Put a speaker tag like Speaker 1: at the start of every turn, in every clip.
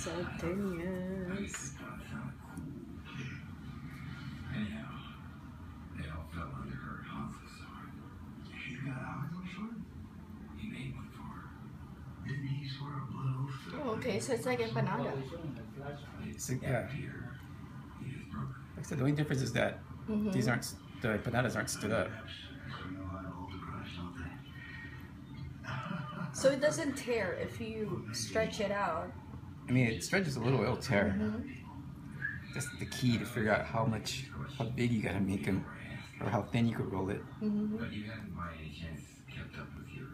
Speaker 1: Salteñas.
Speaker 2: Anyhow, they all fell under her office. He got out of one? He made one for her. Didn't he swear a blood oath?
Speaker 1: Oh, okay, so it's like empanada.
Speaker 3: So, yeah. Like I said, the only difference is that these aren't, the empanadas aren't stood up.
Speaker 1: So it doesn't tear if you stretch it out.
Speaker 3: I mean, it stretches a little, it'll tear. That's the key to figure out how big you gotta make them, or how thin you could roll it.
Speaker 2: But you haven't by any chance kept up with your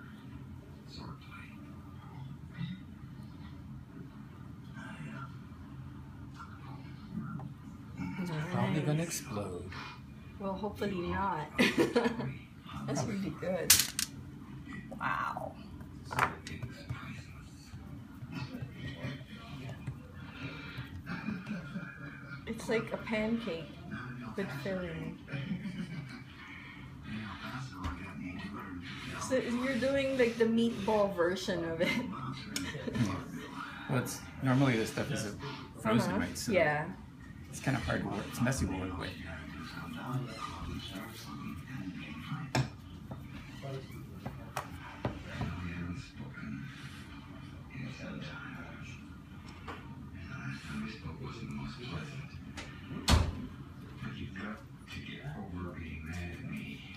Speaker 2: swordplay.
Speaker 3: Probably gonna explode.
Speaker 1: Well, hopefully not. That's really good. Wow. It's like a pancake with filling. So you're doing like the meatball version of it.
Speaker 3: Well, it's normally this stuff is frozen, right? So
Speaker 1: yeah.
Speaker 3: it's kind of hard to work. It's messy to work with.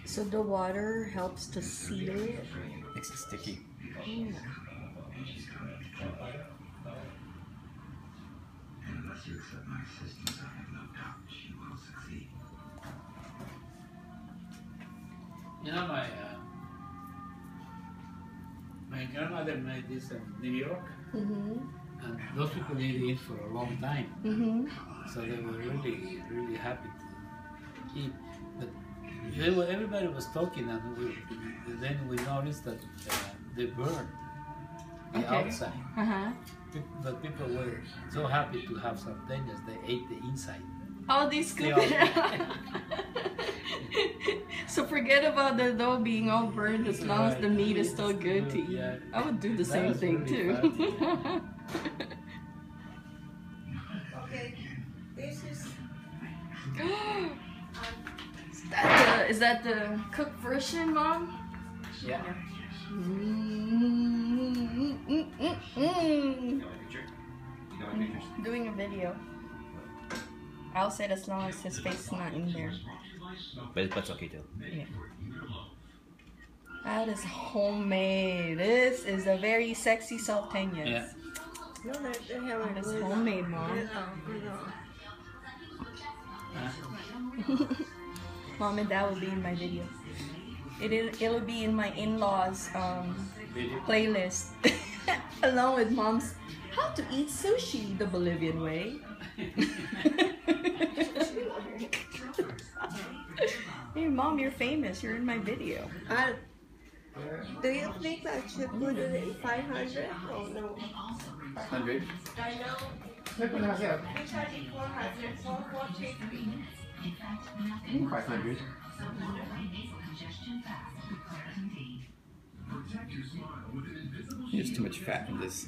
Speaker 1: So the water helps to seal it.
Speaker 3: Makes it sticky.
Speaker 2: And unless you accept my assistance, I have no doubt she will succeed.
Speaker 4: You know, my grandmother made this in New York, and those people didn't eat for a long time, so they were really, really happy to eat. But everybody was talking, and then we noticed that they burned the outside. But people were so happy to have salteñas, they ate the inside.
Speaker 1: Oh, they scoop it out. So forget about the dough being all burned as long as the meat is still good to eat.
Speaker 4: Yeah.
Speaker 1: I would do the same thing too.
Speaker 5: Okay, this is...
Speaker 1: Is that the cooked version, Mom?
Speaker 4: Yeah.
Speaker 1: Doing a video. I'll say it as long as his face is not in there.
Speaker 3: But it's okay too.
Speaker 1: Yeah. That is homemade. This is a very sexy salteñas.
Speaker 4: Yeah.
Speaker 5: No, they haven't.
Speaker 1: It's homemade, Mom. Mom and Dad will be in my video. It'll be in my in-laws playlist, along with Mom's How to Eat Sushi the Bolivian Way. Hey Mom, you're famous. You're in my video.
Speaker 5: Do you think I should put it in 500 or no?
Speaker 3: 100?
Speaker 5: I know. I'm charging 400, 450.
Speaker 3: 500. There's too much fat in this.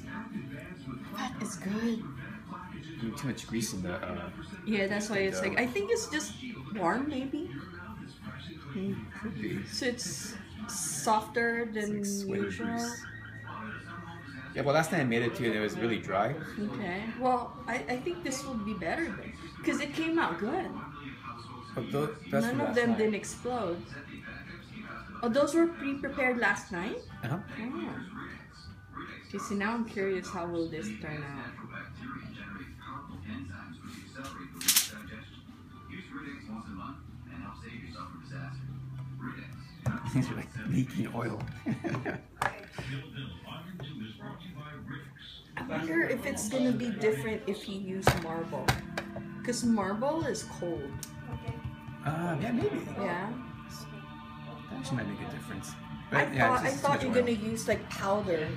Speaker 1: Fat is good.
Speaker 3: Too much grease in the.
Speaker 1: Yeah, that's why it's like. I think it's just warm, maybe.
Speaker 3: Could be.
Speaker 1: So it's softer than usual.
Speaker 3: Yeah, well, last time I made it too, it was really dry.
Speaker 1: Okay. Well, I think this will be better then, because it came out good.
Speaker 3: But
Speaker 1: None of them didn't explode. Oh, those were pre-prepared last night?
Speaker 3: Uh-huh.
Speaker 1: Oh. Okay, so now I'm curious how will this turn out.
Speaker 3: These are like leaking oil.
Speaker 1: I wonder if it's gonna be different if you use marble, because marble is cold.
Speaker 3: Yeah, maybe.
Speaker 1: Yeah.
Speaker 3: That actually might make a difference.
Speaker 1: I
Speaker 3: But,
Speaker 1: thought you're gonna use like powder.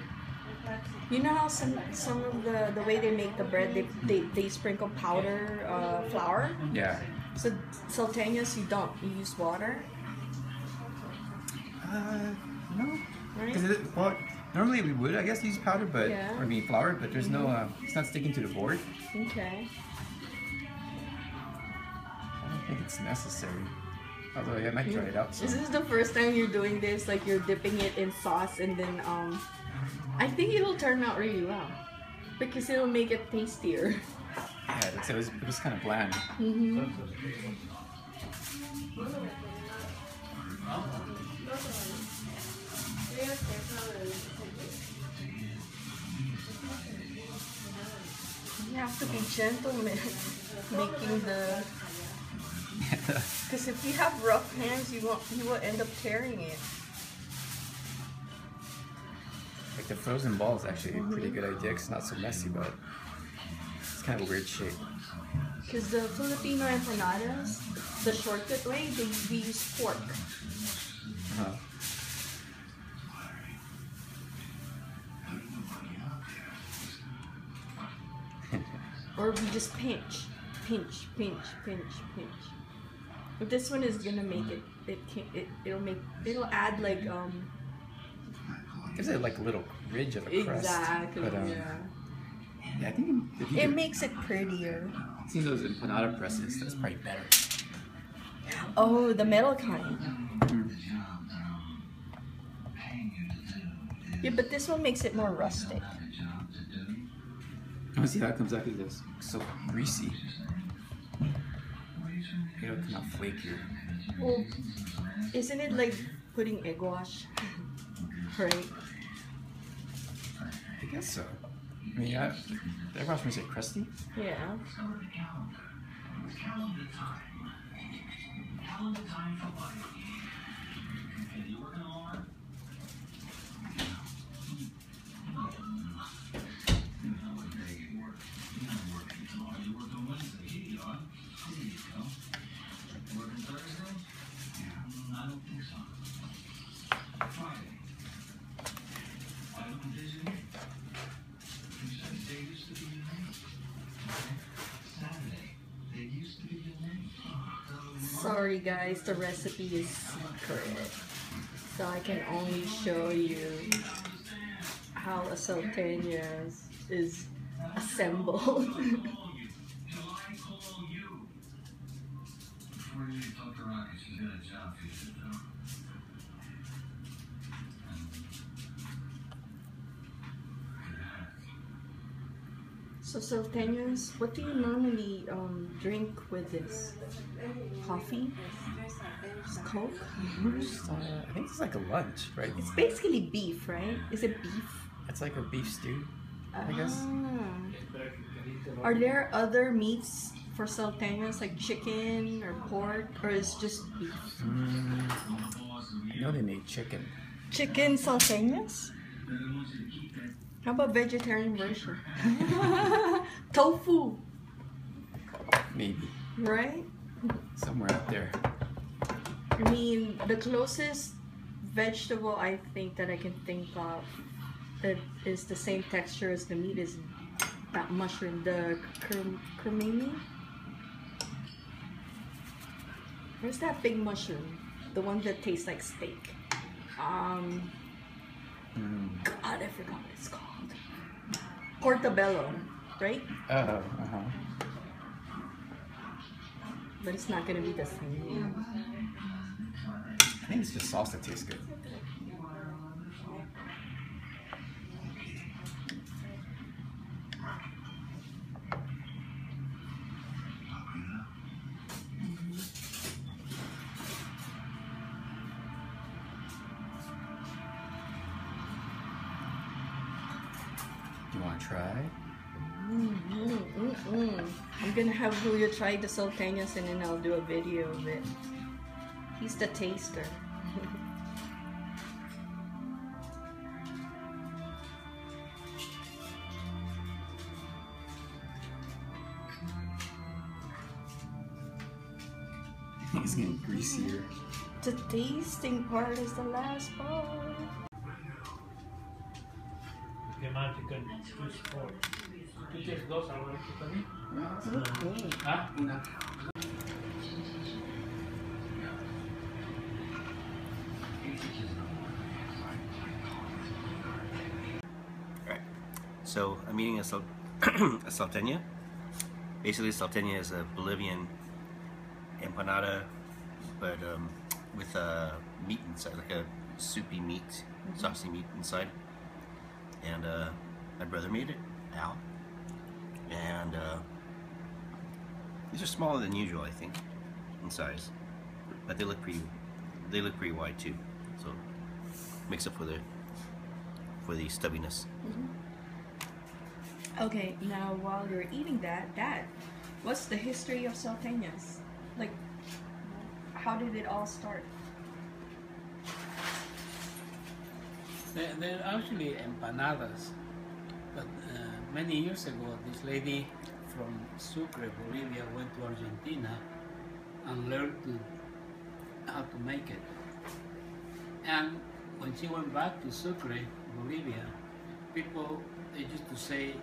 Speaker 1: You know how some of the way they make the bread, they sprinkle powder flour.
Speaker 3: Yeah.
Speaker 1: So salteñas you don't, you use water.
Speaker 3: No.
Speaker 1: Right?
Speaker 3: Because well, Normally we would, I guess, use powder, but
Speaker 1: Yeah.
Speaker 3: or flour, but there's no. It's not sticking to the board.
Speaker 1: Okay.
Speaker 3: I don't think it's necessary. Although I might try it out. So.
Speaker 1: This is the first time you're doing this, like you're dipping it in sauce and then I think it'll turn out really well because it'll make it tastier.
Speaker 3: Yeah, it was kind of bland.
Speaker 1: You have to be gentle making the. Because if you have rough hands, you will end up tearing it.
Speaker 3: Like the frozen ball is actually a pretty good idea. It's not so messy, but it's kind of a weird shape.
Speaker 1: Because the Filipino empanadas, the shortcut way, we use pork.
Speaker 3: Uh-huh.
Speaker 1: Or we just pinch. But this one is gonna make it'll add like
Speaker 3: Gives it like a little ridge of a crust.
Speaker 1: exactly,
Speaker 3: But,
Speaker 1: yeah.
Speaker 3: Yeah, I think if you
Speaker 1: It
Speaker 3: could
Speaker 1: makes it prettier.
Speaker 3: see those empanada presses, that's probably better.
Speaker 1: Oh, the metal kind. Yeah, but this one makes it more rustic.
Speaker 3: Oh, see how it comes out? It's so greasy. It'll come out flakier.
Speaker 1: Well, isn't it like putting egg wash? Right?
Speaker 3: I guess so. I mean, the egg wash makes it crusty.
Speaker 1: Yeah.
Speaker 2: Calendar time for life. Hey, you working hard? You worked on Wednesday. Here you are. There you go. Working Thursday? I don't think so. Friday. I don't envision it. You said they used to be your name. Saturday. They used to be your name.
Speaker 1: Sorry guys, the recipe is secret. So I can only show you how a salteñas is assembled.
Speaker 2: Before you talk to Rocky, she's got a job for you to do.
Speaker 1: So salteñas, what do you normally drink with this? Coffee? Just Coke?
Speaker 3: I think it's like a lunch, right?
Speaker 1: It's basically beef, right? Is it beef?
Speaker 3: It's like a beef stew, I guess.
Speaker 1: Ah. Are there other meats for salteñas, like chicken or pork, or is just beef?
Speaker 3: I know they made chicken.
Speaker 1: Chicken salteñas? How about vegetarian version? Tofu,
Speaker 3: Maybe.
Speaker 1: right?
Speaker 3: Somewhere out there.
Speaker 1: I mean, the closest vegetable I think that I can think of that is the same texture as the meat is that mushroom, the cremini. Where's that big mushroom? The one that tastes like steak. God, I forgot what it's called. Portobello, right?
Speaker 3: Oh, uh-huh.
Speaker 1: But it's not gonna be the same.
Speaker 3: I think it's just sauce that tastes good. You want to try?
Speaker 1: I'm gonna have Julio try the salteñas and then I'll do a video of it. He's the taster.
Speaker 3: It's getting greasier.
Speaker 1: The tasting part is the last part.
Speaker 4: Temática two sport. ¿Tú quieres dos ahora también? ¿Ah?
Speaker 3: Una.
Speaker 6: So I'm eating a salteña. Basically, salteña is a Bolivian empanada, but with meat inside, like a soupy meat, saucy meat inside. And my brother made it, Al. And these are smaller than usual, I think, in size, but they look pretty wide too. So makes up for the stubbiness.
Speaker 1: Okay, now while you're eating that, Dad, what's the history of salteñas? Like, how did it all start?
Speaker 4: They're actually empanadas, but many years ago, this lady from Sucre, Bolivia, went to Argentina and learned how to make it. And when she went back to Sucre, Bolivia, people, they used to say,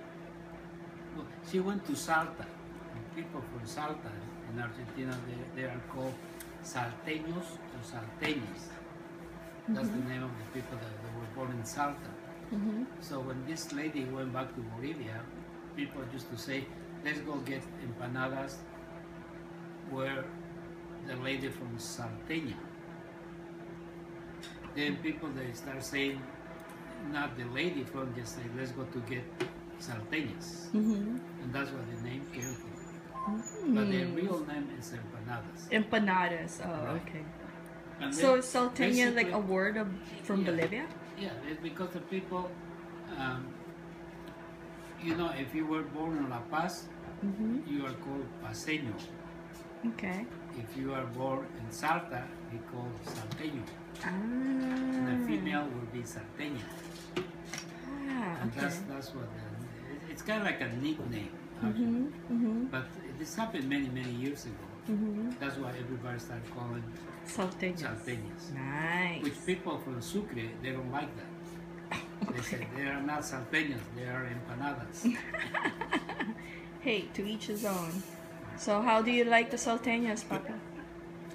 Speaker 4: well, she went to Salta. And people from Salta in Argentina, they are called salteños or salteñas. That's the name of the people that were born in Salta. So when this lady went back to Bolivia, people used to say, let's go get empanadas where the lady from Salteña. Then people, they start saying, not the lady from, just say, let's go to get salteñas. And that's where the name came from. But the real name is empanadas.
Speaker 1: Empanadas, oh,
Speaker 4: Right.
Speaker 1: okay.
Speaker 4: And
Speaker 1: So
Speaker 4: then
Speaker 1: is salteña like
Speaker 4: basically-
Speaker 1: a word from
Speaker 4: Yeah.
Speaker 1: Bolivia?
Speaker 4: Yeah, it's because the people, you know, if you were born in La Paz, you are called paseño.
Speaker 1: Okay.
Speaker 4: If you are born in Salta, you called salteño. And the female would be salteña. And
Speaker 1: Okay.
Speaker 4: that's what it's kind of like a nickname, actually. But this happened many, many years ago. That's why everybody started calling
Speaker 1: Salteñas.
Speaker 4: salteñas.
Speaker 1: Nice.
Speaker 4: Which people from Sucre, they don't like that. They say they are not salteñas, they are empanadas.
Speaker 1: Hey, to each his own. So how do you like the salteñas, Papa?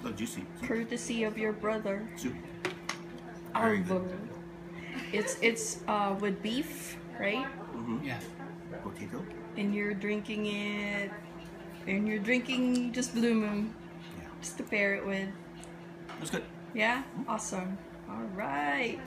Speaker 6: Oh, juicy.
Speaker 1: Courtesy of your brother.
Speaker 6: Soup. Very good.
Speaker 1: Alvaro. It's with beef, right?
Speaker 4: Yeah.
Speaker 6: Potato.
Speaker 1: And you're drinking it, and you're drinking just Blue Moon,
Speaker 6: Yeah.
Speaker 1: just to pair it with.
Speaker 6: That's good.
Speaker 1: Yeah, awesome. All right.